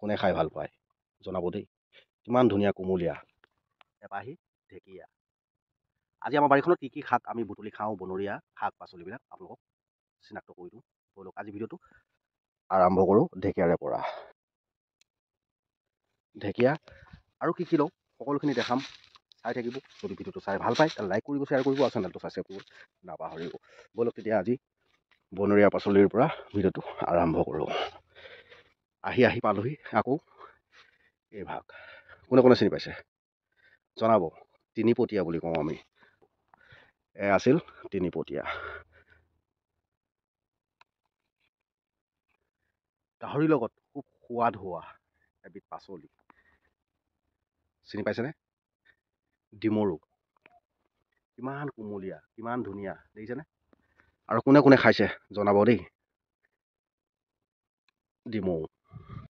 কোনে খাই ভাল পায় জনাব দেই। কিমান ধুনীয়া কুমলীয়া এপাহি ঢেকীয়া। আজি আমাৰ বাৰীখনত কি কি শাক আমি বুটলি খাওঁ, বনৰীয়া শাক পাচলিবিলাক আপোনালোকক চিনাক্ত কৰি দিওঁ। ব'লক আজি ভিডিঅ'টো আৰম্ভ কৰোঁ ঢেকীয়াৰে পৰা। ঢেকীয়া আৰু কি লওঁ সকলোখিনি দেখাম, চাই থাকিব। যদি ভিডিঅ'টো চাই ভাল পায় তেন্তে লাইক কৰিব, শ্বেয়াৰ কৰিব আৰু চেনেলটো ছাবস্ক্ৰাইব কৰিব নাপাহৰিব। ব'লক তেতিয়া আজি বনৰীয়া পাচলিৰ পৰা ভিডিঅ'টো আৰম্ভ কৰোঁ। আহি পালোহি আকৌ এই ভাগ। কোনে কোনে চিনি পাইছে জনাব। তিনিপতীয়া বুলি কওঁ আমি। আছিল তিনিপতীয়া। গাহৰিৰ লগত খুব সোৱাদ হোৱা এবিধ পাচলি চিনি পাইছেনে? ডিমৰু। কিমান কুমলীয়া, কিমান ধুনীয়া দেখিছেনে? আৰু কোনে কোনে খাইছে জনাব দেই। ডিমৌ